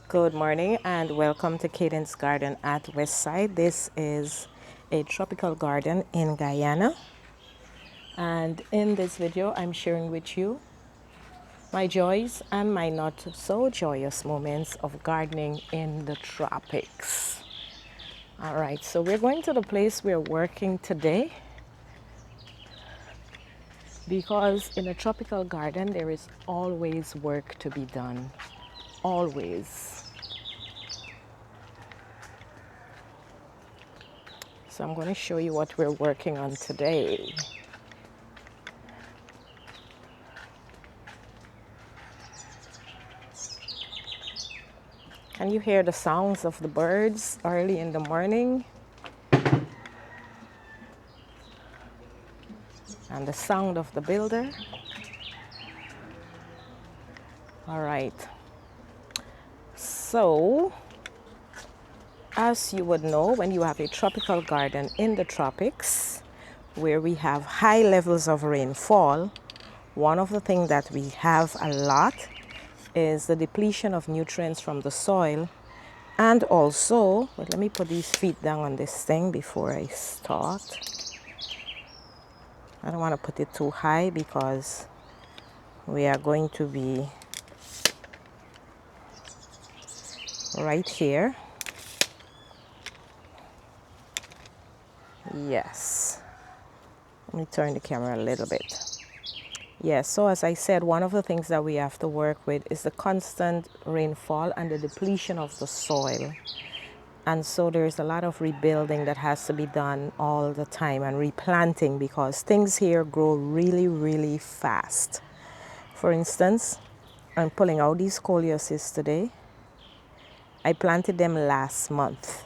Good morning and welcome to Cadence Garden at Westside. This is a tropical garden in Guyana, and in this video I'm sharing with you my joys and my not so joyous moments of gardening in the tropics. All right, so we're going to the place we're working today because in a tropical garden there is always work to be done, always. So I'm going to show you what we're working on today. Can you hear the sounds of the birds early in the morning? And the sound of the builder? All right. So, as you would know, when you have a tropical garden in the tropics, where we have high levels of rainfall, one of the things that we have a lot is the depletion of nutrients from the soil. And also, let me put these feet down on this thing before I start. I don't want to put it too high because we are going to be right here. Yes. Let me turn the camera a little bit. Yes, so as I said, one of the things that we have to work with is the constant rainfall and the depletion of the soil. And so there's a lot of rebuilding that has to be done all the time and replanting because things here grow really, really fast. For instance, I'm pulling out these coleuses today. I planted them last month.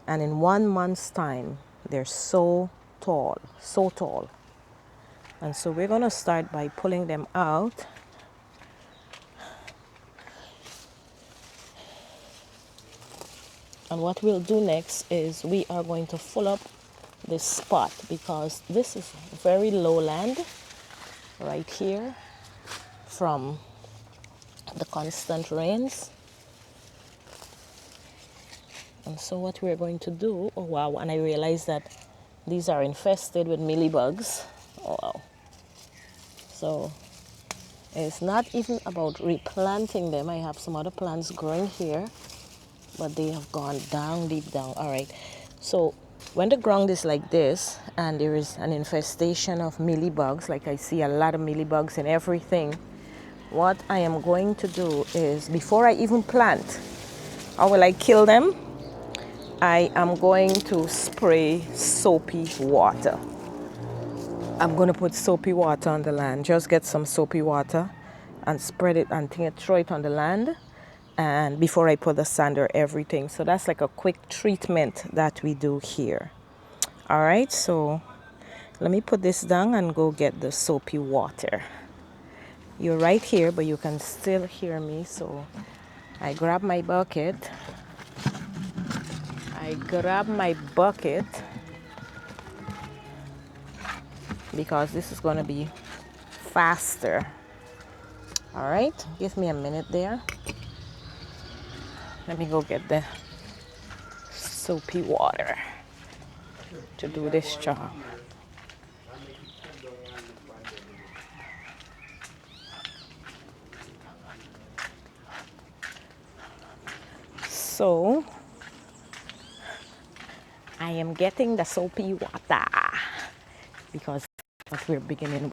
And in 1 month's time, they're so tall, so tall. And so we're going to start by pulling them out. And what we'll do next is we are going to fill up this spot because this is very low land right here from the constant rains. And so what we're going to do, oh wow, and I realized that these are infested with mealybugs. Oh wow. So it's not even about replanting them. I have some other plants growing here, but they have gone down, deep down. All right. So when the ground is like this and there is an infestation of mealybugs, like I see a lot of mealybugs and everything, what I am going to do is before I even plant, how will I kill them? I am going to spray soapy water. I'm going to put soapy water on the land. Just get some soapy water and spread it and throw it on the land. And before I put the sand or everything. So that's like a quick treatment that we do here. All right, so let me put this down and go get the soapy water. You're right here, but you can still hear me. So I grab my bucket. Because this is going to be faster. All right, give me a minute there. Let me go get the soapy water to do this job. So I am getting the soapy water because that's what we're beginning.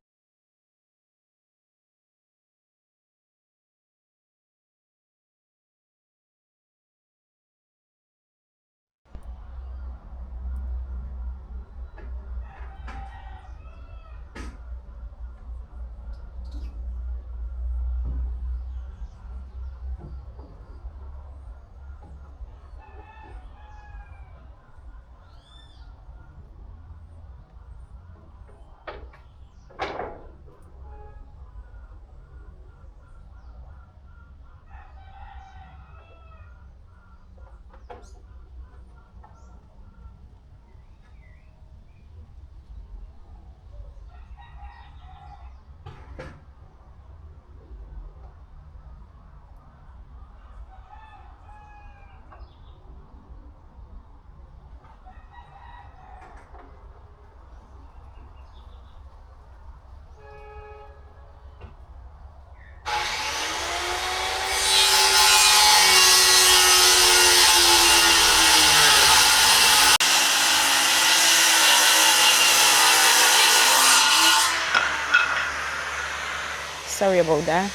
Sorry about that.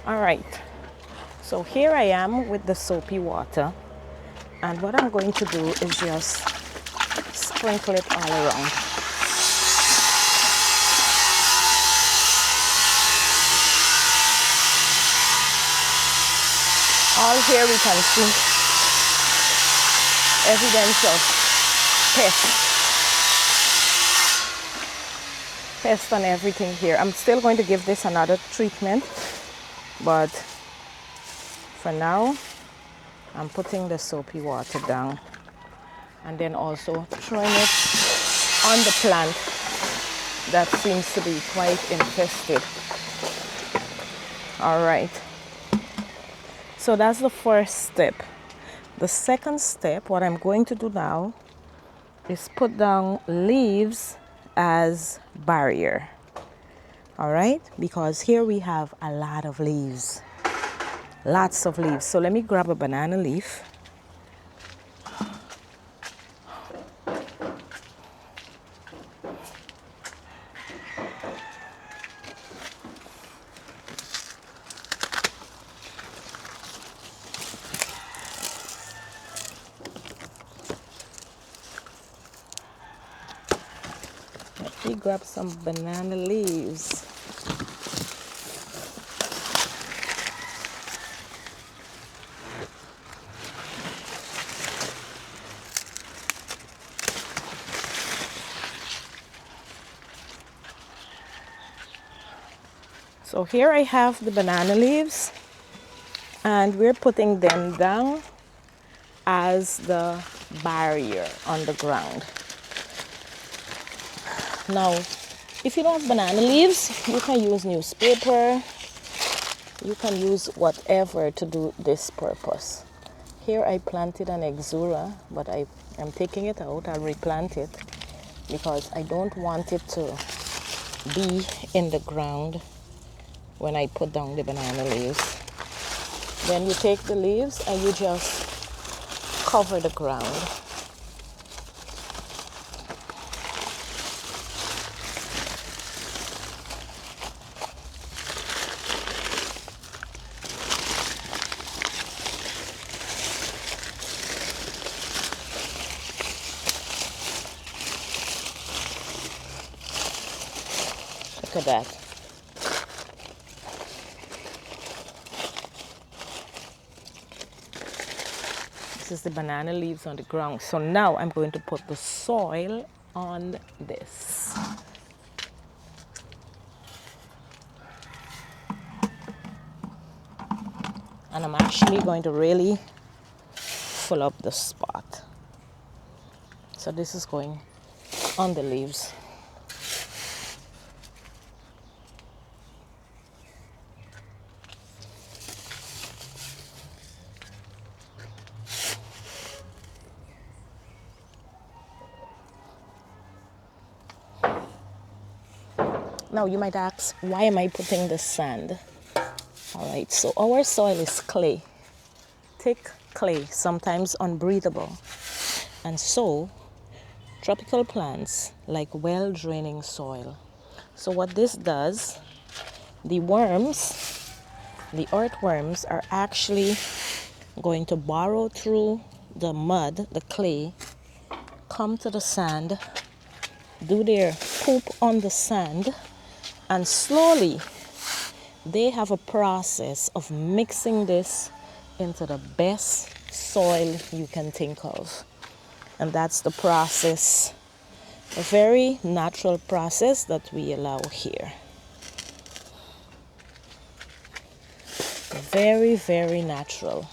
All right, so here I am with the soapy water, and what I'm going to do is just sprinkle it all around. All here we can see evidence of pest and everything here. I'm still going to give this another treatment, but for now I'm putting the soapy water down and then also throwing it on the plant that seems to be quite infested. All right, so that's the first step. The second step, what I'm going to do now is put down leaves as barrier. All right, because here we have a lot of leaves, lots of leaves. So let me grab a banana leaf. Let me grab some banana leaves. So here I have the banana leaves, and we're putting them down as the barrier on the ground. Now, if you don't have banana leaves, you can use newspaper, you can use whatever to do this purpose. Here I planted an exura, but I'm taking it out. I'll replant it because I don't want it to be in the ground when I put down the banana leaves. Then you take the leaves and you just cover the ground. Look at that. This is the banana leaves on the ground. So now I'm going to put the soil on this. And I'm actually going to really fill up the spot. So this is going on the leaves. Now you might ask, why am I putting the sand? All right, so our soil is clay, thick clay, sometimes unbreathable. And so tropical plants like well-draining soil. So what this does, the worms, the earthworms are actually going to burrow through the mud, the clay, come to the sand, do their poop on the sand, and slowly they have a process of mixing this into the best soil you can think of. And that's the process, a very natural process that we allow here. Very, very natural.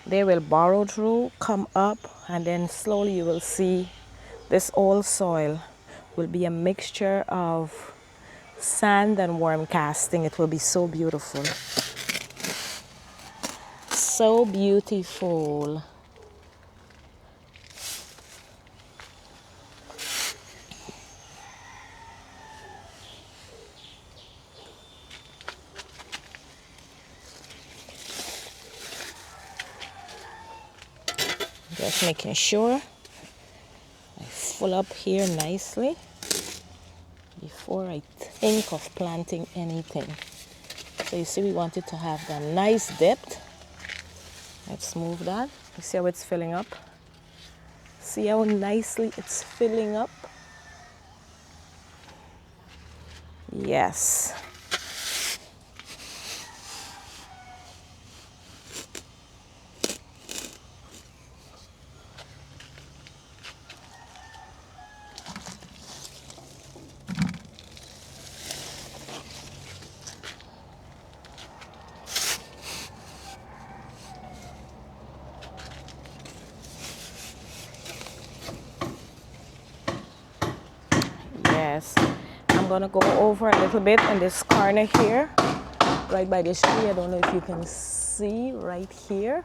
They will burrow through, come up, and then slowly you will see this old soil will be a mixture of sand and worm casting. It will be so beautiful. So beautiful. just making sure I fill up here nicely before I think of planting anything. So you see, we want it to have that nice depth. Let's move that. You see how it's filling up? See how nicely it's filling up? Yes. Yes. I'm gonna go over a little bit in this corner here, right by this tree. I don't know if you can see right here.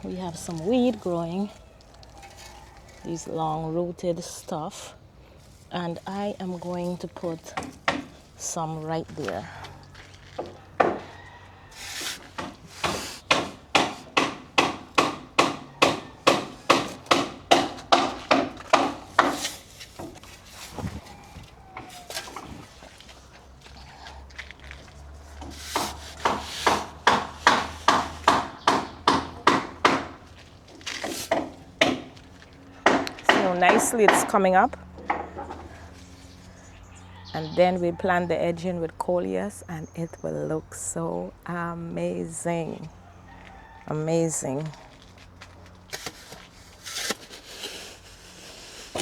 We have some weed growing, these long rooted stuff, and I am going to put some right there. Nicely it's coming up, and then we plant the edging with coleus and it will look so amazing.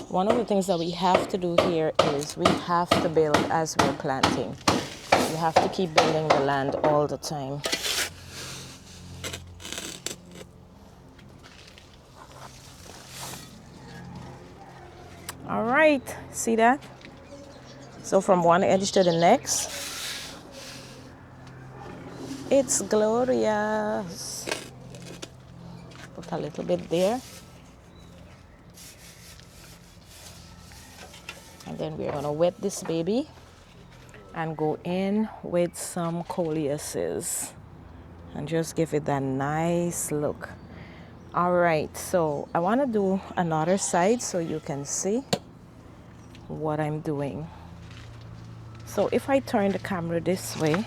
One of the things that we have to do here is we have to build as we're planting. You have to keep building the land all the time. All right, see that? So from one edge to the next, it's glorious. Put a little bit there. And then we're gonna wet this baby and go in with some coleuses and just give it that nice look. All right, so I wanna do another side so you can see what I'm doing. So if I turn the camera this way,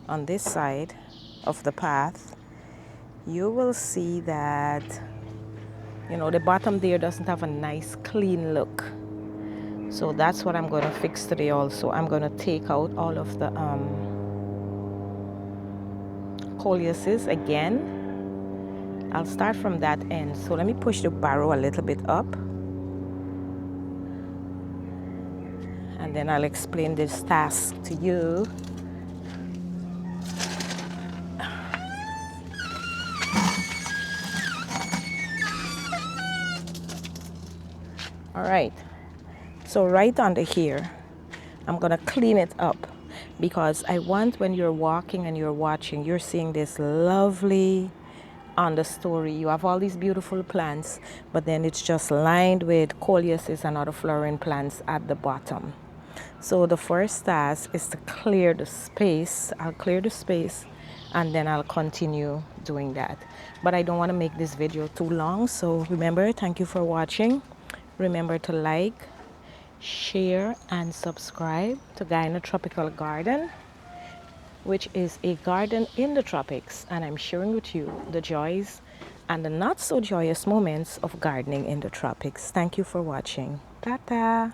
on this side of the path, you will see that, you know, the bottom there doesn't have a nice clean look. So that's what I'm gonna fix today also. I'm gonna take out all of the coleuses again. I'll start from that end. So let me push the barrow a little bit up, and then I'll explain this task to you. All right, so right under here, I'm gonna clean it up, because I want when you're walking and you're watching, you're seeing this lovely understory. You have all these beautiful plants, but then it's just lined with coleuses and other flowering plants at the bottom. So the first task is to clear the space. I'll clear the space and then I'll continue doing that. But I don't want to make this video too long. So remember, thank you for watching. Remember to like, share, and subscribe to Guyana Tropical Garden, which is a garden in the tropics, and I'm sharing with you the joys and the not so joyous moments of gardening in the tropics. Thank you for watching. Ta-ta.